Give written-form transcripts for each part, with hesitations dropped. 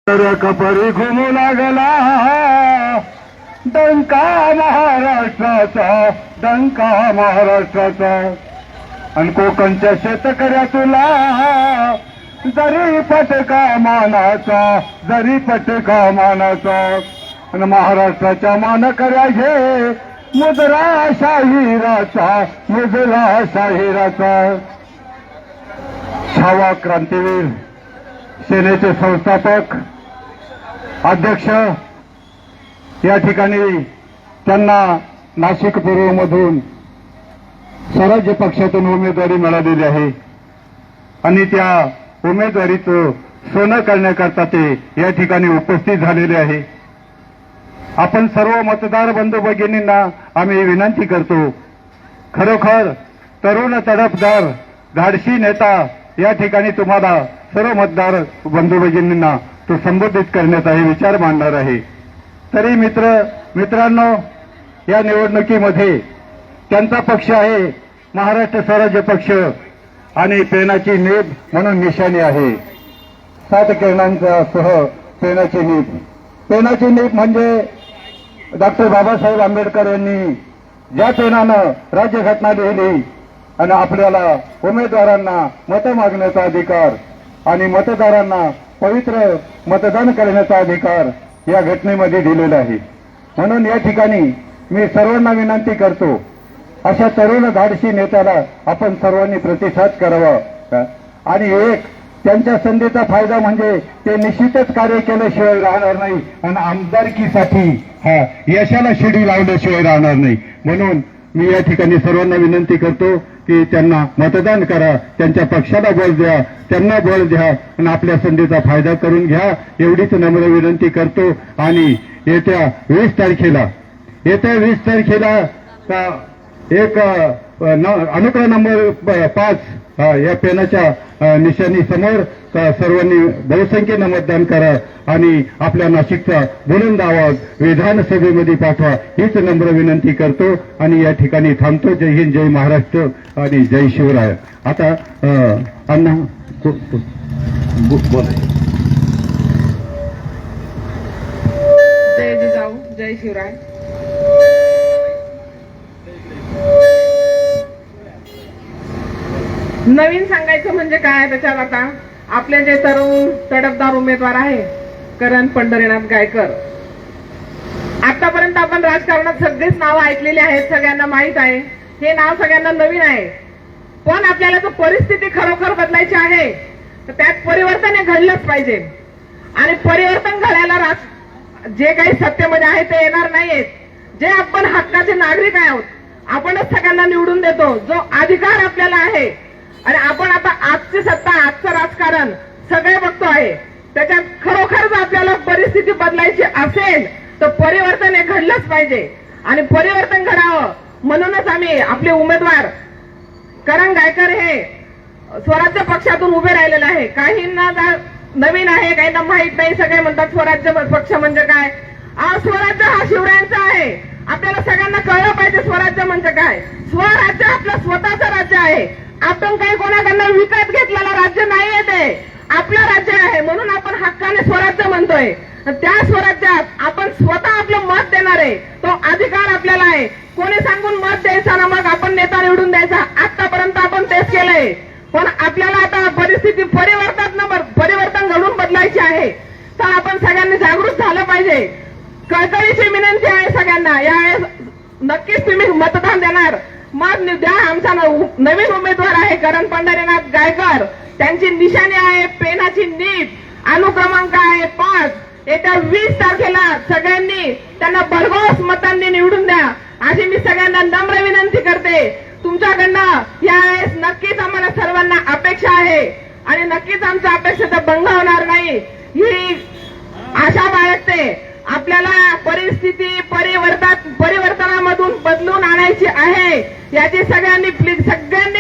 कपरी घुमू लागला डंका महाराष्ट्राचा, डंका महाराष्ट्राचा. आणि कोकणच्या शेतकऱ्या तुला जरी पटका मानाचा, जरी पटका मानाचा. आणि महाराष्ट्राच्या मानकऱ्या घे मुजरा शाहिराचा, मुजरा शाहिराचा. छावा क्रांतीवीर, सेनेचे संस्थापक अध्यक्ष या ठिकाणी त्यांना नाशिक पूर्वमधून स्वराज्य पक्षातून उमेदवारी मिळालेली आहे आणि त्या उमेदवारीचं सोनं करण्याकरता ते या ठिकाणी उपस्थित झालेले आहे. आपण सर्व मतदार बंधू भगिनींना आम्ही विनंती करतो, खरोखर तरुण तडफदार धाडसी नेता या ठिकाणी तुम्हाला सर्व मतदार बंधू भगिनींना तो संबोधित करण्याचा हे विचार मांडणार आहे. तरी मित्रांनो, या निवडणुकीमध्ये त्यांचा पक्ष आहे महाराष्ट्र स्वराज्य पक्ष आणि पेनाची नीब म्हणून निशाणी आहे. 7 किरणांचा सह पेनाची नीब. पेनाची नीब म्हणजे डॉक्टर बाबासाहेब आंबेडकर यांनी ज्या पेनानं राज्यघटना लिहिली आणि आपल्याला उमेदवारांना मतं मागण्याचा अधिकार आणि मतदारांना पवित्र मतदान करण्याचा अधिकार या घटनेमध्ये दिलेला आहे. म्हणून या ठिकाणी मी सर्वांना विनंती करतो, अशा तरुण धाडसी नेत्याला आपण सर्वांनी प्रतिसाद करावा. आणि एक त्यांच्या संधीचा फायदा म्हणजे ते निश्चितच कार्य केल्याशिवाय राहणार नाही आणि आमदारकीसाठी यशाला शिडी लावल्याशिवाय राहणार नाही. म्हणून मी या ठिकाणी सर्वांना विनंती करतो की त्यांना मतदान करा, त्यांच्या पक्षाला बळ द्या, त्यांना बळ द्या आणि आपल्या संधीचा फायदा करून घ्या, एवढीच नम्र विनंती करतो. आणि येत्या 20 तारखेला एक अनुक्रम नंबर 5 या पेनाच्या निशाणी समोर सर्वांनी बहुसंख्येनं मतदान करा आणि आपल्या नाशिकचा बुलंद आवाज विधानसभेमध्ये पाठवा, हीच नम्र विनंती करतो आणि या ठिकाणी थांबतो. जय हिंद, जय महाराष्ट्र आणि जय शिवराय. आता अण्णा बोला. जय जिजाऊ, जय शिवराय. नवीन सांगायचं म्हणजे काय, त्याच्यात आता आपले जे तरुण तडफदार उमेदवार आहे करण पंढरीनाथ गायकर. आतापर्यंत आपण राजकारणात सगळीच नावं ऐकलेली आहेत, सगळ्यांना माहित आहे, हे नाव सगळ्यांना नवीन आहे. पण आपल्याला जर परिस्थिती खरोखर बदलायची आहे तर त्यात परिवर्तन हे घडलंच पाहिजे. आणि परिवर्तन घडायला जे काही सत्तेमध्ये आहे ते येणार नाहीयेत. जे आपण हक्काचे नागरिक आहोत, आपणच सगळ्यांना निवडून देतो, जो अधिकार आपल्याला आहे. आणि आपण आता आजची सत्ता, आजचं राजकारण सगळे बघतो आहे. त्याच्यात खरोखर जर आपल्याला परिस्थिती बदलायची असेल तर परिवर्तन हे घडलंच पाहिजे. आणि परिवर्तन घडावं म्हणूनच आम्ही आपले उमेदवार करण गायकर हे स्वराज्य पक्षातून उभे राहिलेले आहे. काहींना नवीन आहे, काहींना माहित नाही. सगळे म्हणतात स्वराज्य पक्ष म्हणजे काय. स्वराज्य हा शिवरायांचा आहे. आपल्याला सगळ्यांना कळलं पाहिजे स्वराज्य म्हणजे काय. स्वराज्य आपलं स्वतःचं राज्य आहे. आपण काही कोणाकडनं विकत घेतलेलं राज्य नाहीये, ते आपलं राज्य आहे. म्हणून आपण हक्काने स्वराज्य म्हणतोय. त्या स्वराज्यात आपण स्वतः आपलं मत देणार आहे, तो अधिकार आपल्याला आहे. कोणी सांगून मत द्यायचा ना मग आपण नेता निवडून द्यायचा, आतापर्यंत आपण तेच केलंय. पण आपल्याला आता परिस्थिती परिवर्तन घडून बदलायची आहे. तर आपण सगळ्यांनी जागृत झालं पाहिजे. कळकळीची विनंती आहे सगळ्यांना, यावेळेस नक्कीच तुम्ही मतदान देणार, मत द्या. आमचा नवीन उमेदवार आहे करण पंढरीनाथ गायकर. त्यांची निशाणी आहे पेनाची नीब. अनुक्रमांक आहे 5. येत्या 20 तारखेला सगळ्यांनी त्यांना भरघोस मतांनी निवडून द्या, अशी मी सगळ्यांना नम्र विनंती करते. तुमच्याकडनं यावेळेस नक्कीच आम्हाला सर्वांना अपेक्षा आहे आणि नक्कीच आमच्या अपेक्षेचा भंग होणार नाही ही आशा बाळगते. आपल्याला परिस्थिती परिवर्तनामधून बदलून आणायची आहे, याची सगळ्यांनी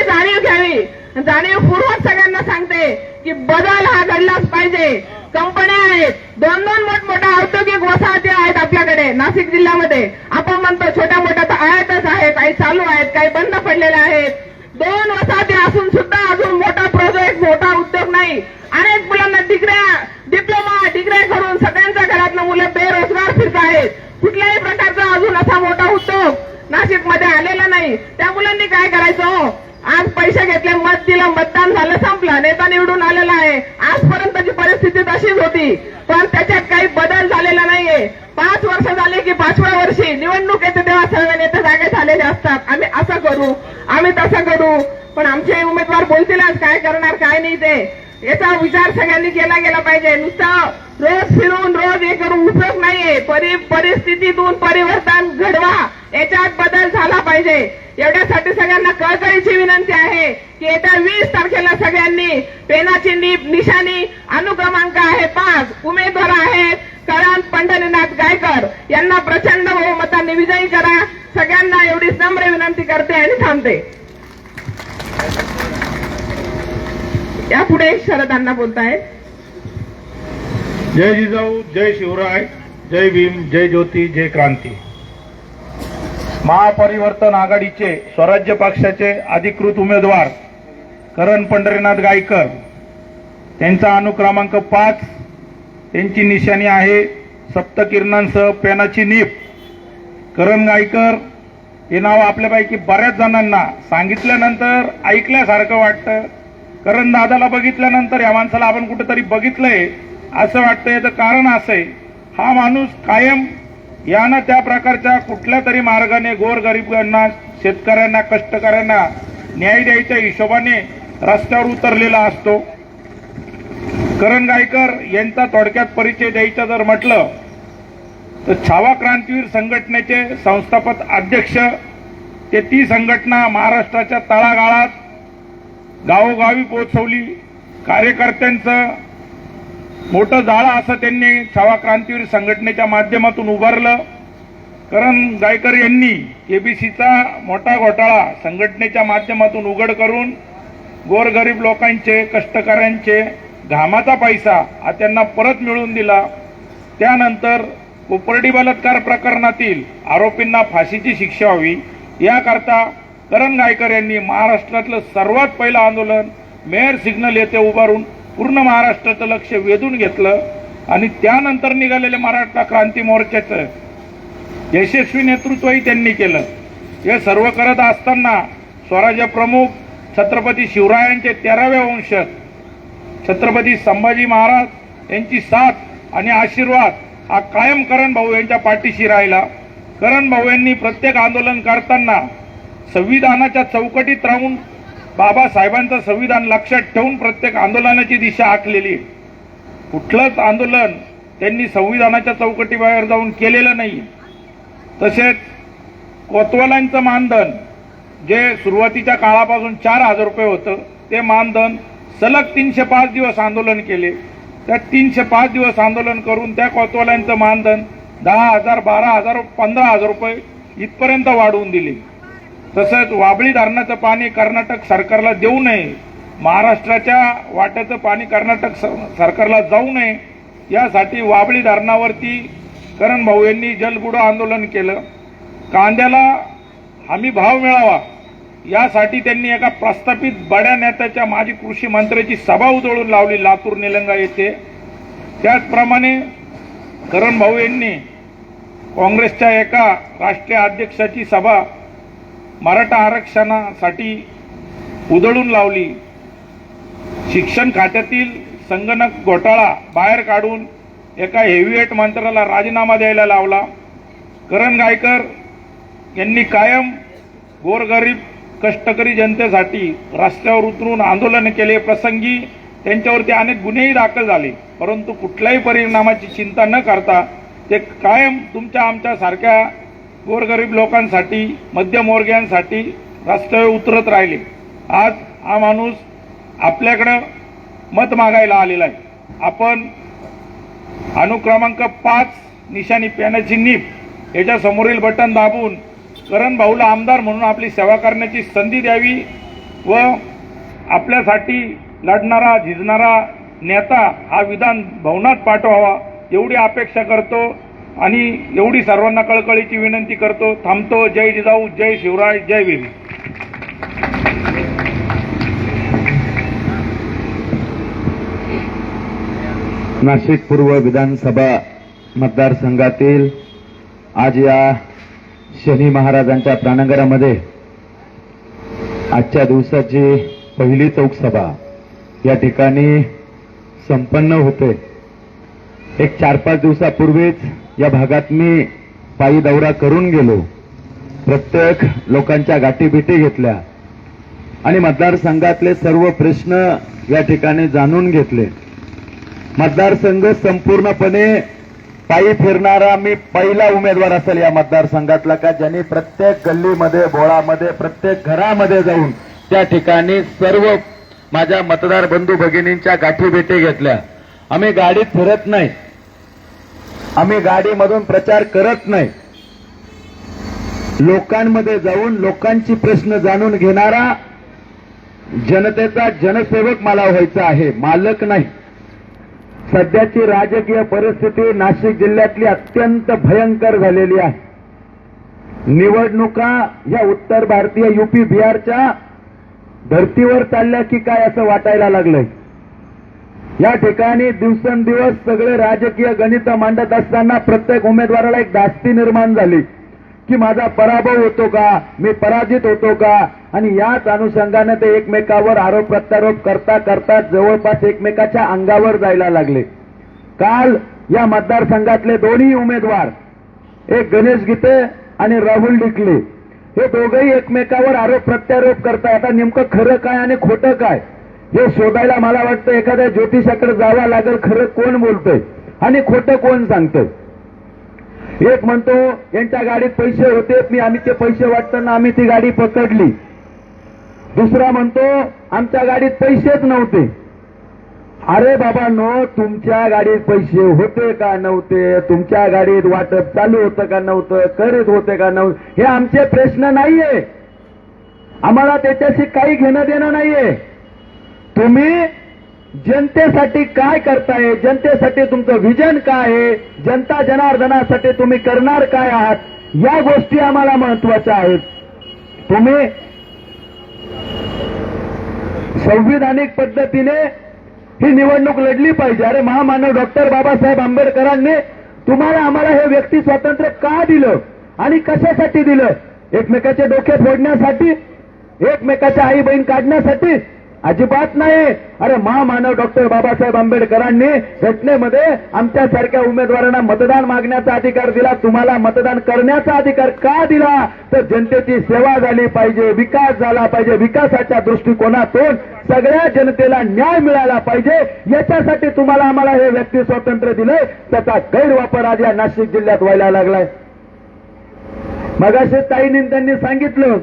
जाणीव घ्यावी. जाणीवपूर्वक सगळ्यांना सांगते की बदल हा घडलाच पाहिजे. कंपन्या आहेत, 2 मोठमोठ्या औद्योगिक वसाहती आहेत आपल्याकडे नाशिक जिल्ह्यामध्ये. आपण म्हणतो छोट्या मोठ्या तर आहेतच आहे, काही चालू आहेत, काही बंद पडलेल्या आहेत. 2 वसाहती असून सुद्धा अजून मोठा प्रोजेक्ट, मोठा उद्योग नाही. अनेक मुलांना डिप्लोमा, डिग्र्या करून नाशिकमध्ये आलेला नाही, त्या मुलांनी काय करायचं हो? आज पैसे घेतले, मत दिलं, मतदान झालं, संपलं, नेता निवडून आलेला आहे. आजपर्यंतची परिस्थिती तशीच होती, पण त्याच्यात काही बदल झालेला नाहीये. 5 वर्ष झाले की 5व्या वर्षी निवडणूक येते तेव्हा सर्व नेते जागे झालेले असतात. आम्ही असं करू, आम्ही तसं करू, पण आमचे उमेदवार बोलतीलच काय करणार काय नाही ते. याचा विचार सगळ्यांनी केला गेला पाहिजे. नुसतं रोज फिरून रोज हे करून उपयोग नाहीये. परिस्थितीतून परिवर्तन घडवा, याच्यात बदल झाला पाहिजे. एवढ्यासाठी सगळ्यांना कळकळीची विनंती आहे की येत्या 20 तारखेला सगळ्यांनी पेनाची निशाणी अनुक्रमांक आहे 5 उमेदवार आहेत करण पंढरीनाथ गायकर यांना प्रचंड बहुमताने विजयी करा. सगळ्यांना एवढीच नम्र विनंती करते आणि थांबते. यापुढे शरद अण्णा बोलतायत. जय जिजाऊ, जय शिवराय, जय भीम, जय ज्योती, जय क्रांती. महापरिवर्तन आघाडीचे स्वराज्य पक्षाचे अधिकृत उमेदवार करण पंढरीनाथ गायकर त्यांचा अनुक्रमांक 5, त्यांची निशाणी आहे सप्तकिरणांसह पेनाची नीप. करण गायकर हे नाव आपल्यापैकी बऱ्याच जणांना सांगितल्यानंतर ऐकल्यासारखं वाटतं. करण दादाला बघितल्यानंतर या माणसाला आपण कुठेतरी बघितलंय असं वाटतं. याचं कारण असं आहे, हा माणूस कायम यानं त्या प्रकारच्या कुठल्या तरी मार्गाने गोरगरिबांना, शेतकऱ्यांना, कष्टकऱ्यांना न्याय द्यायच्या हिशोबाने रस्त्यावर उतरलेला असतो. करण गायकर यांचा थोडक्यात परिचय द्यायचा जर म्हटलं तर छावा क्रांतीवीर संघटनेचे संस्थापक अध्यक्ष ते ती संघटना महाराष्ट्राच्या तळागाळात गावोगावी पोहोचवली. कार्यकर्त्यांचं मोठं जाळं असं त्यांनी छावा क्रांतीवीर संघटनेच्या माध्यमातून उभारलं. करण गायकर यांनी केबीसीचा मोठा घोटाळा संघटनेच्या माध्यमातून उघड करून गोरगरीब लोकांचे, कष्टकऱ्यांचे घामाचा पैसा हा त्यांना परत मिळवून दिला. त्यानंतर कोपर्डी बलात्कार प्रकरणातील आरोपींना फाशीची शिक्षा व्हावी याकरता करण गायकर यांनी महाराष्ट्रातलं सर्वात पहिलं आंदोलन मेयर सिग्नल येथे उभारून पूर्ण महाराष्ट्राचं लक्ष वेधून घेतलं आणि त्यानंतर निघालेल्या मराठा क्रांती मोर्चाचं यशस्वी नेतृत्वही त्यांनी केलं. हे सर्व करत असताना स्वराज्य प्रमुख छत्रपती शिवरायांचे 13वे वंशज छत्रपती संभाजी महाराज यांची साथ आणि आशीर्वाद हा कायम करण भाऊ यांच्या पाठीशी राहिला. करण भाऊ यांनी प्रत्येक आंदोलन करताना संविधानाच्या चौकटीत राहून बाबासाहेबांचं संविधान लक्षात ठेवून प्रत्येक आंदोलनाची दिशा आखलेली. कुठलंच आंदोलन त्यांनी संविधानाच्या चौकटीबाहेर जाऊन केलेलं नाही. तसेच कोतवालांचं मानधन जे सुरुवातीच्या काळापासून 4,000 रुपये होतं ते मानधन सलग 305 दिवस आंदोलन केले. त्या 305 दिवस आंदोलन करून त्या कोतवालांचं मानधन 10,000, 12,000, 15,000 रुपये इथपर्यंत वाढवून दिले. तसंच वाबळी धरणाचं पाणी कर्नाटक सरकारला देऊ नये, महाराष्ट्राच्या वाट्याचं पाणी कर्नाटक सरकारला जाऊ नये यासाठी वाबळी धरणावरती करण भाऊ यांनी जलबुडो आंदोलन केलं. कांद्याला हमी भाव मिळावा यासाठी त्यांनी एका प्रस्थापित बड्या नेत्याच्या माजी कृषी मंत्र्याची सभा उधळून लावली लातूर निलंगा येथे. त्याचप्रमाणे करण भाऊ यांनी काँग्रेसच्या एका राष्ट्रीय अध्यक्षाची सभा मराठा आरक्षणासाठी उधळून लावली. शिक्षण खात्यातील संगणक घोटाळा बाहेर काढून एका हेवीवेट मंत्र्याला राजीनामा द्यायला लावला. करण गायकर यांनी कायम गोरगरीब कष्टकरी जनतेसाठी रस्त्यावर उतरून आंदोलन केले. प्रसंगी त्यांच्यावरती अनेक गुन्हेही दाखल झाले, परंतु कुठल्याही परिणामाची चिंता न करता ते कायम तुमच्या आमच्या सारख्या गोरगरीब लोकांसाठी, मध्यमवर्गीयांसाठी रस्त्यावर उतरत राहिले. आज हा माणूस आपल्याकडे मत मागायला आलेला आहे. आपण अनुक्रमांक 5 निशाणी पेनाची नीप याच्या समोरील बटन दाबून करण भाऊला आमदार म्हणून आपली सेवा करण्याची संधी द्यावी व आपल्यासाठी लढणारा, झिजणारा नेता हा विधान भवनात पाठवावा एवढी अपेक्षा करतो आणि एवढी सर्वांना कळकळीची विनंती करतो. थांबतो. जय जिजाऊ, जय शिवराय, जय भीम. नाशिक पूर्व विधानसभा मतदारसंघातील आज या शनी महाराजांच्या प्रांगणामध्ये आजच्या दिवसाची पहिली चौकसभा या ठिकाणी संपन्न होते. एक 4-5 दिवसापूर्वीच या भागात मी पायी दौरा करून गेलो. प्रत्येक लोकांच्या गाठीभेटी घेतल्या आणि मतदारसंघातले सर्व प्रश्न या ठिकाणी जाणून घेतले. मतदारसंघ संपूर्णपणे पायी फिरणारा मी पहिला उमेदवार असेल या मतदारसंघातला का ज्यांनी प्रत्येक गल्लीमध्ये बोळामध्ये प्रत्येक घरामध्ये जाऊन त्या ठिकाणी सर्व माझ्या मतदार बंधू भगिनींच्या गाठीभेटी घेतल्या. आम्ही गाडीत फिरत नाही, आम्ही गाडीमधून प्रचार करत नाही. लोकांमध्ये जाऊन लोकांची प्रश्न जाणून घेणारा जनतेचा जनसेवक मला व्हायचा आहे, मालक नाही. सध्याची राजकीय परिस्थिती नाशिक जिल्ह्यातली अत्यंत भयंकर झालेली आहे. निवडणुका या उत्तर भारतीय यूपी बिहारच्या धर्तीवर चालल्या की काय असं वाटायला लागलंय. या ठिकाणी दिवसेंदिवस सगळे राजकीय गणित मांडत असताना प्रत्येक उमेदवाराला एक धास्ती निर्माण झाली की माझा पराभव होतो का, मी पराजित होतो का, आणि याच अनुषंगाने ते एकमेकावर आरोप प्रत्यारोप करता करता जवळपास एकमेकाच्या अंगावर जायला लागले. काल या मतदारसंघातले दोन्ही उमेदवार, एक गणेश गीते आणि राहुल डिकले, हे दोघंही एकमेकावर आरोप प्रत्यारोप करताय. आता नेमकं खरं काय आणि खोटं काय हे शोधायला मला वाटतं एखाद्या ज्योतिषाकडे जावं लागेल. खरं कोण बोलतंय आणि खोटं कोण सांगतंय. एक म्हणतो यांच्या गाडीत पैसे होते, आम्ही ते पैसे वाटताना आम्ही ती गाडी पकडली. दुसरा म्हणतो आमच्या गाडीत पैसेच नव्हते. अरे बाबांनो, तुमच्या गाडीत पैसे होते का नव्हते, तुमच्या गाडीत वाटप चालू होतं का नव्हतं, करीत होते का नव्हते, हे आमचे प्रश्न नाहीये. आम्हाला त्याच्याशी काही घेणं देणं नाहीये. तुम्ही जनतेसाठी काय करताय, जनतेसाठी तुमचं विजन काय आहे, जनता जनार्दनासाठी तुम्ही करणार काय आहात, या गोष्टी आम्हाला महत्वाच्या आहेत. तुम्ही संविधानिक पद्धतीने ही निवडणूक लढली पाहिजे. अरे महामानव डॉक्टर बाबासाहेब आंबेडकरांनी तुम्हाला आम्हाला हे व्यक्ती स्वातंत्र्य का दिलं आणि कशासाठी दिलं? एकमेकाचे डोके फोडण्यासाठी, एकमेकाच्या आई बहीण काढण्यासाठी? अजिबात नाही. अरे महामानव डॉक्टर बाबासाहेब आंबेडकरांनी घटनेमध्ये आमच्यासारख्या उमेदवारांना मतदान मागण्याचा अधिकार दिला, तुम्हाला मतदान करण्याचा अधिकार का दिला? तर जनतेची सेवा झाली पाहिजे, विकास झाला पाहिजे, विकासाच्या दृष्टिकोनातून सगळ्या जनतेला न्याय मिळाला पाहिजे, याच्यासाठी तुम्हाला आम्हाला हे व्यक्ती स्वातंत्र्य दिलंय. त्याचा गैरवापर आज या नाशिक जिल्ह्यात व्हायला लागलाय. मगाशी ताईंनी त्यांनी सांगितलं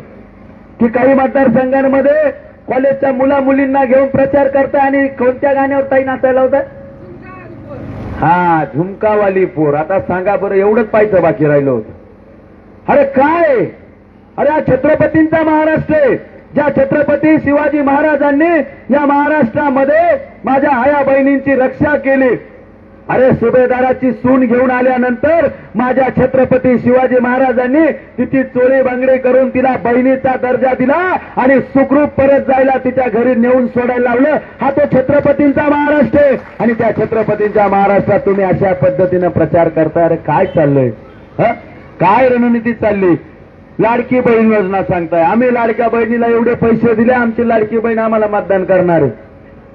की काही मतदारसंघांमध्ये कॉलेजच्या मुला मुलींना घेऊन प्रचार करताय आणि कोणत्या गाण्यावर ताई नाचायला होतात? हा, झुमकावाली पोर. आता सांगा बरं, एवढंच पाहायचं बाकी राहिलं होतं. अरे काय, अरे हा छत्रपतींचा महाराष्ट्र आहे. ज्या छत्रपती शिवाजी महाराजांनी या महाराष्ट्रामध्ये माझ्या आया बहिणींची रक्षा केली. अरे सुभेदाराची सून घेऊन आल्यानंतर माझ्या छत्रपती शिवाजी महाराजांनी तिची चोळी बांगडी करून तिला बहिणीचा दर्जा दिला आणि सुखरूप परत जायला तिच्या घरी नेऊन सोडायला लावलं. हा तो छत्रपतींचा महाराष्ट्र आहे. आणि त्या छत्रपतींच्या महाराष्ट्रात तुम्ही अशा पद्धतीनं प्रचार करताय. अरे काय चाललंय? काय रणनीती चालली? लाडकी बहीण योजना सांगताय, आम्ही लाडक्या बहिणीला एवढे पैसे दिले, आमची लाडकी बहीण आम्हाला मतदान करणार आहे.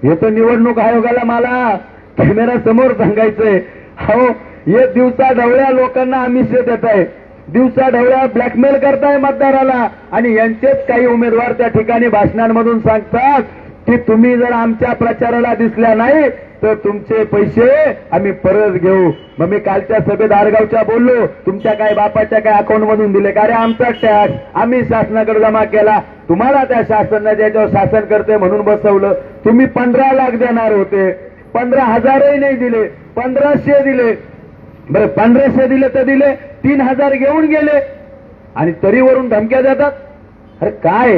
हे तर निवडणूक आयोगाला मला कॅमेरा समोर सांगायचंय. हो, एक दिवसा ढवळ्या लोकांना आम्ही देत आहे, दिवसा ढवळ्या ब्लॅकमेल करताय मतदाराला. आणि यांचेच काही उमेदवार त्या ठिकाणी भाषणांमधून सांगतात की तुम्ही जर आमच्या प्रचाराला दिसल्या नाही तर तुमचे पैसे आम्ही परत घेऊ. मग मी कालच्या सभेत आरगावच्या बोललो, तुमच्या काय बापाच्या काय अकाउंटमधून दिले का? अरे आमचा टॅक्स आम्ही शासनाकडे जमा केला, तुम्हाला त्या शासनाने ज्याच्यावर शासन करते म्हणून बसवलं. तुम्ही 15 लाख देणार होते, 15,000ही नाही दिले, 1500 दिले. बरं 1500 दिले तर दिले, 3000 घेऊन गेले आणि तरी वरून धमक्या देतात. अरे काय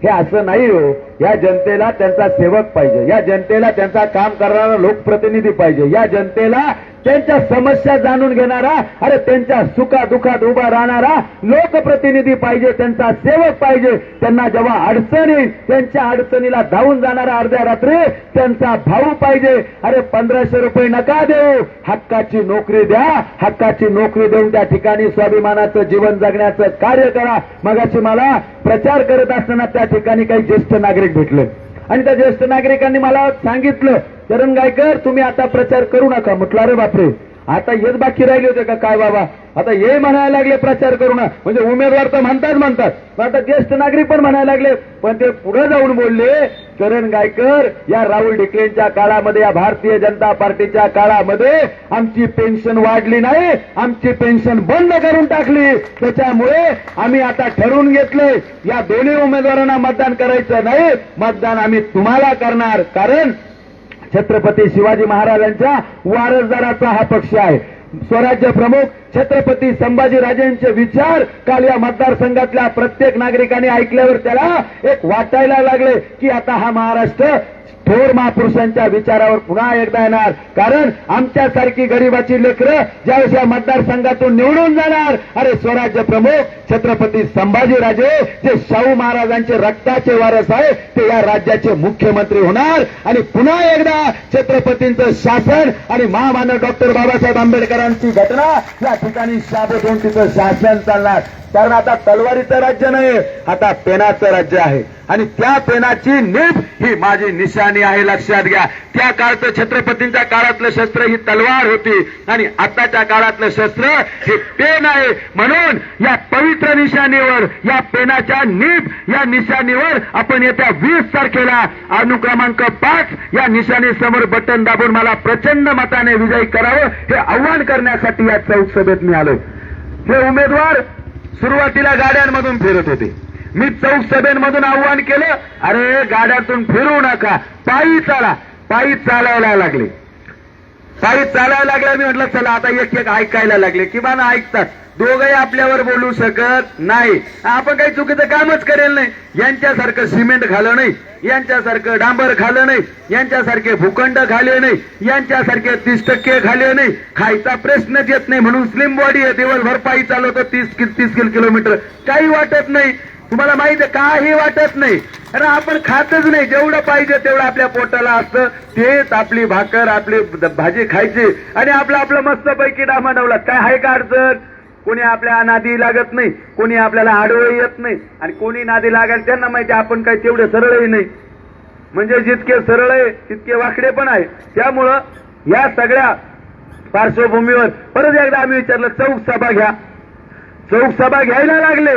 हे? असं नाही हो. या जनतेला त्यांचा सेवक पाहिजे, या जनतेला त्यांचा काम करणारा लोकप्रतिनिधी पाहिजे, या जनतेला त्यांच्या समस्या जाणून घेणारा, अरे त्यांच्या सुखादुखात उभा राहणारा लोकप्रतिनिधी पाहिजे, त्यांचा सेवक पाहिजे. त्यांना जेव्हा अडचण येईल त्यांच्या अडचणीला धावून जाणारा अर्ध्या रात्री त्यांचा भाऊ पाहिजे. अरे 1500 रुपये नका देऊ, हक्काची नोकरी द्या, हक्काची नोकरी देऊन त्या ठिकाणी स्वाभिमानाचं जीवन जगण्याचं कार्य करा. मगाशी मला प्रचार करत असताना त्या ठिकाणी काही ज्येष्ठ नागरिक भेटले आणि त्या ज्येष्ठ नागरिकांनी मला सांगितलं, चरण गायकर तुम्ही आता प्रचार करू नका. म्हटलं अरे बापरे, आता हेच बाकी राहिले होते का काय बाबा, आता हे म्हणायला लागले प्रचार करू नका. म्हणजे उमेदवार तर म्हणतात, पण आता ज्येष्ठ नागरिक पण म्हणायला लागले. पण ते पुढे जाऊन बोलले, चरण गायकर या राहुल ढिकलेंच्या काळामध्ये, या भारतीय जनता पार्टीच्या काळामध्ये आमची पेन्शन वाढली नाही, आमची पेन्शन बंद करून टाकली. त्याच्यामुळे आम्ही आता ठरवून घेतले या दोन्ही उमेदवारांना मतदान करायचं नाही, मतदान आम्ही तुम्हाला करणार. कारण छत्रपती शिवाजी महाराजांच्या वारसदाराचा हा पक्ष आहे. स्वराज्य प्रमुख छत्रपती संभाजीराजेंचे विचार काल या मतदारसंघातल्या प्रत्येक नागरिकांनी ऐकल्यावर त्याला एक वाटायला लागले की आता हा महाराष्ट्र थोर महापुरुषांच्या विचारावर पुन्हा एकदा येणार. कारण आमच्यासारखी गरिबाची लेकरं ज्यावेळेस या मतदारसंघातून निवडून जाणार, अरे स्वराज्य प्रमुख छत्रपती संभाजीराजे जे शाहू महाराजांचे रक्ताचे वारस आहे ते या राज्याचे मुख्यमंत्री होणार आणि पुन्हा एकदा छत्रपतींचं शासन आणि महामानव डॉक्टर बाबासाहेब आंबेडकरांची घटना या ठिकाणी शाबूत तिचं शासन चालणार. कारण आता तलवारीचं राज्य नाही, आता पेनाचं राज्य आहे आणि त्या पेनाची नीब ही माझी निशाणी आहे, लक्षात घ्या. त्या काळचं छत्रपतींच्या काळातलं शस्त्र ही तलवार होती आणि आताच्या काळातलं शस्त्र हे पेन आहे. म्हणून या पवित्र निशाणीवर, या पेनाच्या नीब या निशाणीवर आपण येत्या 20 तारखेला अनुक्रमांक 5 या निशाणी समोर बटन दाबून मला प्रचंड मताने विजयी करावं हे आव्हान करण्यासाठी या चौक सभेत मी आलो. हे उमेदवार सुरुवातीला गाड्यांमधून फिरत होते. मी चौक सभेमधून आव्हान केलं, अरे गाड्यातून फिरू नका, पायी चाला. पायी चालायला लागले. मी म्हटलं चला आता एक ऐकायला लागले. किंवा ऐकतात, दोघंही आपल्यावर बोलू शकत नाही. आपण काही चुकीचं कामच करेल नाही. यांच्यासारखं सिमेंट खाल्लं नाही, यांच्यासारखं डांबर खाल्लं नाही, यांच्यासारखे भूखंड खाल्ले नाही, यांच्यासारखे 30% खाल्ले नाही. खायचा प्रश्नच येत नाही म्हणून स्लिम बॉडी आहे. दिवसभर पायी चालवतो 30 किलोमीटर, काही वाटत नाही. तुम्हाला माहिती आहे, काही वाटत नाही. अरे आपण खातच नाही, जेवढं पाहिजे तेवढं आपल्या पोटाला असतं, तेच आपली भाकर आपली भाजी खायची आणि आपलं मस्तपैकी डामाडवला. काय आहे का अडचण? कोणी आपल्या नादी लागत नाही, कोणी आपल्याला आडवं येत नाही आणि कोणी नादी लागायला त्यांना माहिती आपण काही तेवढे सरळही नाही. म्हणजे जितके सरळ आहे तितके वाकडे पण आहे. त्यामुळं या सगळ्या पार्श्वभूमीवर परत एकदा आम्ही विचारलं, चौक सभा घ्या. चौक सभा घ्यायला लागले,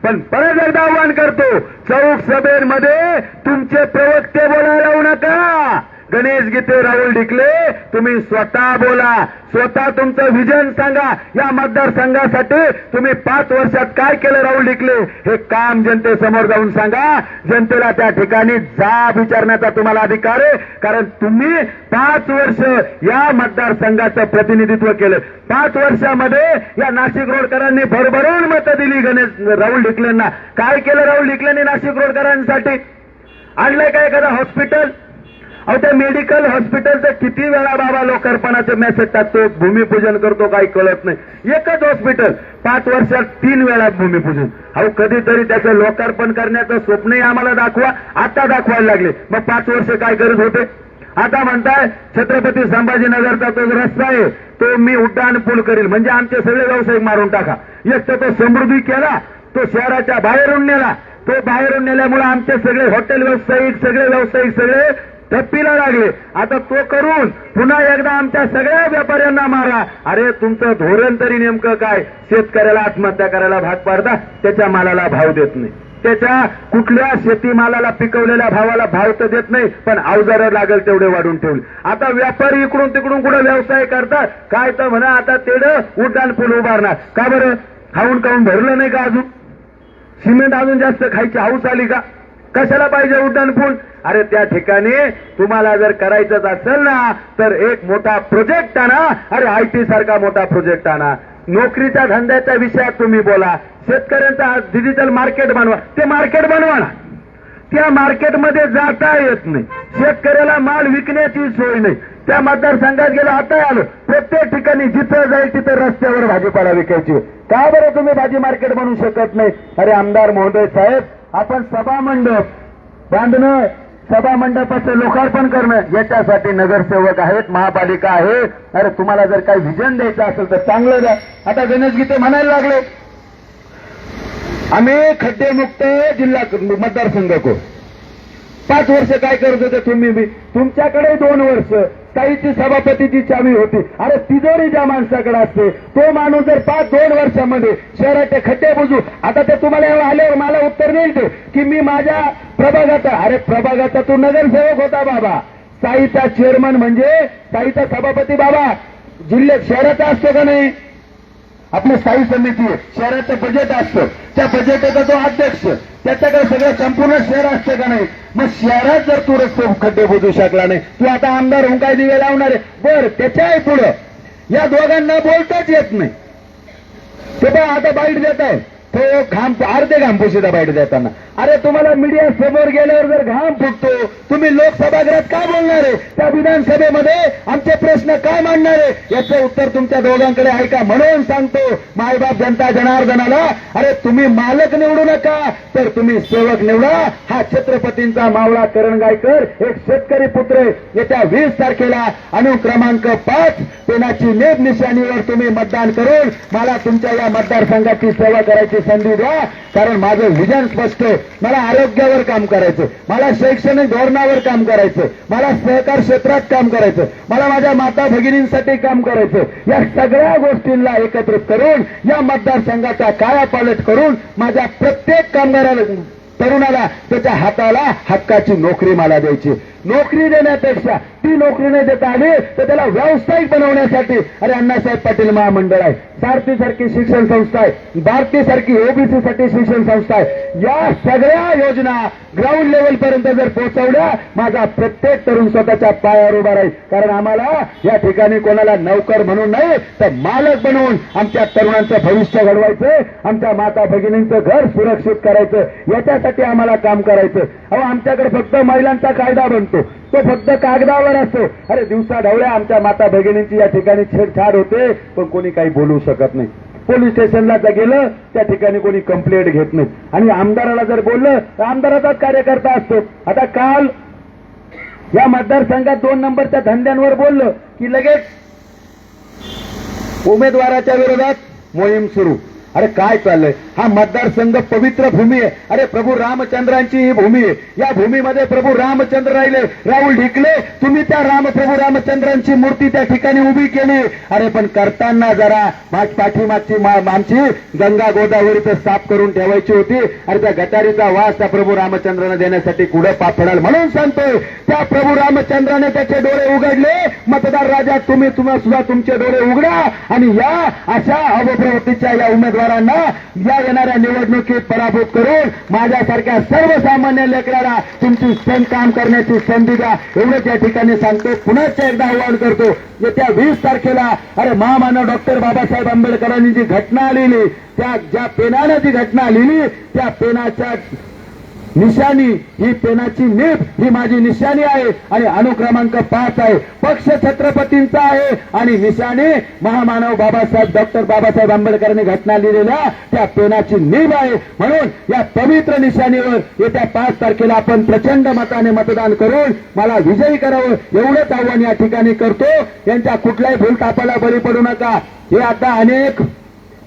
पण परत एकदा आव्हान करतो, चौक सभेमध्ये तुमचे प्रवक्ते बोलायला लावू नका. गणेश गीते, राहुल ढिकले, तुम्ही स्वतः बोला, स्वतः तुमचं विजन सांगा. या मतदारसंघासाठी तुम्ही 5 वर्षात काय केलं राहुल ढिकले हे काम जनतेसमोर जाऊन सांगा. जनतेला त्या ठिकाणी जाब विचारण्याचा तुम्हाला अधिकार आहे. कारण तुम्ही 5 वर्ष या मतदारसंघाचं प्रतिनिधित्व केलं. 5 वर्षामध्ये या नाशिक रोडकरांनी भरभरून मतं दिली राहुल ढिकलेंना. काय केलं राहुल ढिकलेंनी नाशिक रोडकरांसाठी? आणलंय का एखादं हॉस्पिटल? अहो त्या मेडिकल हॉस्पिटलचं किती वेळा बाबा लोकार्पणाचे मेसेज टाकतो, भूमिपूजन करतो, काही कळत नाही. एकच हॉस्पिटल 5 वर्षात 3 वेळा भूमिपूजन. अहो कधीतरी त्याचं लोकार्पण करण्याचं स्वप्नही आम्हाला दाखवा. आता दाखवायला लागले, मग 5 वर्ष काय गरज होते? आता म्हणताय छत्रपती संभाजीनगरचा तो रस्ता आहे तो मी उड्डाण पूल करील, म्हणजे आमचे सगळे व्यावसायिक मारून टाका. एक तर तो समृद्धी केला, तो शहराच्या बाहेरून नेला. तो बाहेरून नेल्यामुळे आमचे सगळे हॉटेल व्यावसायिक सगळे टप्पीला लागले. आता तो करून पुन्हा एकदा आमच्या सगळ्या व्यापाऱ्यांना मारा. अरे तुमचं धोरण तरी नेमकं काय? शेतकऱ्याला आत्महत्या करायला भाग पाडता, त्याच्या मालाला भाव देत नाही. त्याच्या कुठल्या शेतीमालाला पिकवलेल्या भावाला भाव तर देत नाही, पण अवजारं लागेल तेवढे वाढून ठेवले. आता व्यापारी इकडून तिकडून कुठं व्यवसाय करतात, काय तर म्हणा आता तेवढं उड्डाण पूल उभारणार. का बरं? खाऊन भरलं नाही का अजून? सिमेंट अजून जास्त खायची हाऊस आली का? कशाला पाहिजे उड्डाण पूल? अरे त्या ठिकाणी तुम्हाला जर करायचंच असेल ना तर एक मोठा प्रोजेक्ट आणा. अरे IT सारखा मोठा प्रोजेक्ट आणा. नोकरीच्या धंद्याच्या विषयात तुम्ही बोला. शेतकऱ्यांचा डिजिटल मार्केट बनवा. ते मार्केट बनवा ना. त्या मार्केटमध्ये जाता येत नाही, शेतकऱ्याला माल विकण्याची सोय नाही. त्या मतदारसंघात गेलं, आता आलं, प्रत्येक ठिकाणी जिथं जाईल तिथं रस्त्यावर भाजीपाला विकायची. का बरं तुम्ही भाजी मार्केट बनवू शकत नाही? अरे आमदार महोदय साहेब, आपण सभा मंडप बांधणं, सभा मंडपाचं लोकार्पण करणं याच्यासाठी नगरसेवक आहेत, महापालिका आहे. अरे तुम्हाला जर काही व्हिजन द्यायचं असेल तर चांगलं द्या. आता गणेश गीते म्हणायला लागले, आम्ही खड्डेमुक्त जिल्हा मतदारसंघ को 5 वर्ष काय करत होते तुम्ही बी? तुमच्याकडे 2 वर्ष स्थायीची सभापतीची चावी होती. अरे तिजोरी ज्या माणसाकडे असते तो माणूस जर 2 वर्षामध्ये शहराचे खड्डे बुजू, आता ते तुम्हाला आल्यावर मला उत्तर देईल ते की मी माझ्या प्रभागाचा, अरे प्रभागाचा तू नगरसेवक होता बाबा, स्थायीचा चेअरमन म्हणजे स्थायीचा सभापती बाबा जिल्ह्यात शहराचा असतो का नाही? आपली स्थायी समिती आहे, शहराचं बजेट असतं, त्या बजेटचा तो अध्यक्ष, त्याच्याकडे सगळं संपूर्ण शहर असतं का नाही? मग शहरात जर तू रस्ते खड्डे बुजू शकला नाही, तू आता आमदार होऊन काय दिवे लावणार आहे? बर, त्याच्याही पुढं या दोघांना बोलताच येत नाही. ते पण आता बाईट देत आहे, तो अर्धे घाम पुशीदा बाईट देताना. अरे तुम्हाला मीडिया समोर गेल्यावर जर घाम फुटतो, तुम्ही लोकसभागृहात काय बोलणार आहे? त्या विधानसभेमध्ये आमचे प्रश्न काय मांडणार आहे? याचं उत्तर तुमच्या दोघांकडे ऐका. म्हणून सांगतो मायबाप जनता जनार्दनाला, अरे तुम्ही मालक निवडू नका, तर तुम्ही सेवक निवडा. हा छत्रपतींचा मावळा करण गायकर एक शेतकरी पुत्र आहे. येत्या 20 तारखेला अनुक्रमांक 5 पेनाची नेब निशाणीवर तुम्ही मतदान करून मला तुमच्या या मतदारसंघाची सेवा करायची संधी द्या. कारण माझं विजन स्पष्ट आहे. मला आरोग्यावर काम करायचं, मला शैक्षणिक धोरणावर काम करायचं, मला सहकार क्षेत्रात काम करायचं, मला माझ्या माता भगिनींसाठी काम करायचं. या सगळ्या गोष्टींना एकत्रित करून या मतदारसंघाचा कायापालट करून माझ्या प्रत्येक कामगाराला, तरुणाला त्याच्या हाताला हक्काची नोकरी मला द्यायची. नोकरी देण्यापेक्षा ती नोकरी नाही देता आली तर त्याला व्यावसायिक बनवण्यासाठी अरे अण्णासाहेब पाटील महामंडळ आहे, सारथी सारखी शिक्षण संस्था आहे, भारती सारखी ओबीसी साठी शिक्षण संस्था आहे. या सगळ्या योजना ग्राउंड लेवल पर्यंत जर पोहोचवल्या, माझा प्रत्येक तरुण स्वतःच्या पायावर उभा राहील. कारण आम्हाला या ठिकाणी कोणाला नौकर म्हणून नाही तर मालक बनवून आमच्या तरुणांचं भविष्य घडवायचं, आमच्या माता भगिनींचं घर सुरक्षित करायचं, याच्यासाठी आम्हाला काम करायचं. अहो आमच्याकडे फक्त महिलांचा कायदा बनतो, तो फक्त कागदावर असतो. अरे दिवसा ढवळ्या आमच्या माता भगिनींची या ठिकाणी छेडछाड होते, पण कोणी काही बोलू शकत नाही. पोलीस स्टेशनला जर गेलं त्या ठिकाणी कोणी कंप्लेंट घेत नाही. आणि आमदाराला जर बोललं तर आमदाराचाच कार्यकर्ता असतो. आता काल या मतदारसंघात 2 नंबरच्या धंद्यांवर बोललं की लगेच उमेदवाराच्या विरोधात मोहीम सुरू. अरे काय चाललंय? हा मतदारसंघ पवित्र भूमी आहे. अरे प्रभू रामचंद्रांची ही भूमी आहे. या भूमीमध्ये प्रभू रामचंद्र राहिले, राहुल ढिकले. तुम्ही त्या प्रभू रामचंद्रांची मूर्ती त्या ठिकाणी उभी केली. अरे पण करताना जरा पाठीमागची आमची गंगा गोदावरी तर साफ करून ठेवायची होती. अरे त्या गटारीचा वास त्या प्रभू रामचंद्रांना देण्यासाठी कुठं पाप पडाल? म्हणून सांगतोय त्या प्रभू रामचंद्राने त्याचे डोळे उघडले. मतदार राजा तुम्ही सुद्धा तुमचे डोळे उघडा आणि या अशा अवप्रवृत्तीच्या या उमेदवारांना या येणाऱ्या निवडणुकीत पराभूत करून माझ्यासारख्या सर्वसामान्य लेकराला तुमची काम करण्याची संधी द्या. एवढंच या ठिकाणी सांगतो. पुनश्च एकदा आवाहन करतो, येत्या 20 तारखेला अरे महामानव डॉक्टर बाबासाहेब आंबेडकरांनी जी घटना लिहिली, त्या ज्या पेनानं जी घटना लिहिली त्या पेनाच्या निशाणी, ही पेनाची नीब ही माझी निशाणी आहे आणि अनुक्रमांक 5 आहे. पक्ष छत्रपतींचा आहे आणि निशाणी महामानव डॉक्टर बाबासाहेब आंबेडकरांनी घटना लिहिलेल्या त्या पेनाची नीब आहे. म्हणून या पवित्र निशाणीवर येत्या 5 तारखेला आपण प्रचंड मताने मतदान करून मला विजयी करावं, एवढंच आव्हान या ठिकाणी करतो. यांच्या कुठल्याही भूलथापाला बळी पडू नका. हे आता अनेक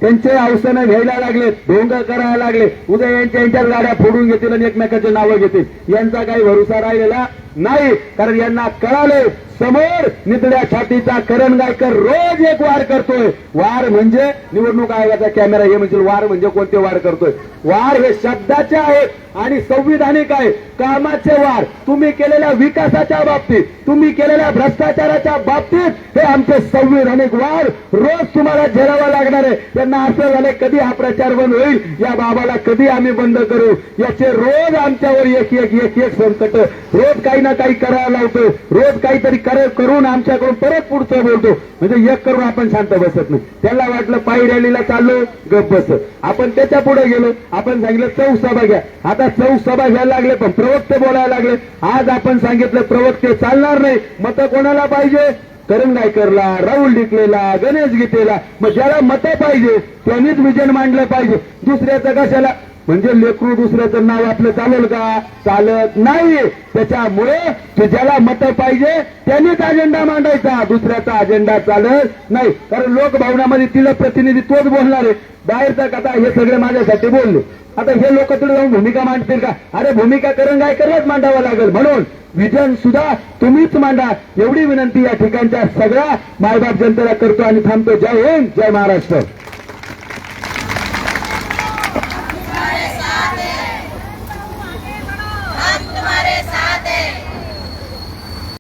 त्यांचे अवसनं घ्यायला लागले, ढोंग करायला लागले. उद्या यांच्याच गाड्या फोडून घेतील आणि एकमेकांची नावं घेतील. यांचा काही भरोसा राहिलेला नाही. कारण यांना कळाले समोर नितड्या छातीचा करण गायकर रोज एक वार करतोय. वार म्हणजे निवडणूक आयोगाचा कॅमेरा हे म्हणजे वार म्हणजे कोणते वार करतोय? वार हे शब्दाचे आहेत आणि संविधानिक आहे. कामाचे वार तुम्ही केलेल्या विकासाच्या बाबतीत, तुम्ही केलेल्या भ्रष्टाचाराच्या बाबतीत हे आमचे संविधानिक वार रोज तुम्हाला झेलावा लागणार आहे. त्यांना असं झालंय कधी हा प्रचार बंद होईल, या बाबाला कधी आम्ही बंद करू. याचे रोज आमच्यावर एक संकट, रोज काही ना काही करायला लावतो, रोज काहीतरी करून आमच्याकडून परत पुढचं बोलतो. म्हणजे एक करून आपण शांत बसत नाही. त्याला वाटलं पायी रॅलीला चाललो, गप बस. आपण त्याच्या पुढे गेलो, आपण सांगितलं चौक सभा घ्या. आता चौक सभा घ्यायला लागले, पण प्रवक्ते बोलायला लागले. आज आपण सांगितलं प्रवक्ते चालणार नाही, मतं कोणाला पाहिजे? करण गायकरला, राहुल डिकलेला, गणेश गीतेला. मग ज्याला मतं पाहिजे त्यांनीच विजन मांडलं पाहिजे. दुसऱ्याचं कशाला? म्हणजे लेकरू दुसऱ्याचं नाव आपलं चालेल का? चालत नाही. त्याच्यामुळे ज्याला मतं पाहिजे त्यांनीच अजेंडा मांडायचा, दुसऱ्याचा अजेंडा चालत नाही. कारण लोकभावनामध्ये तिला प्रतिनिधी तोच बोलणार आहे. बाहेरचा कथा हे सगळे माझ्यासाठी बोलले. आता हे लोक तिथे जाऊन भूमिका मांडतील का? अरे भूमिका करण गायकरलाच मांडावं लागेल. म्हणून विजन सुद्धा तुम्हीच मांडा, एवढी विनंती या ठिकाणच्या सगळ्या मायबाप जनतेला करतो आणि थांबतो. जय हिंद, जय महाराष्ट्र.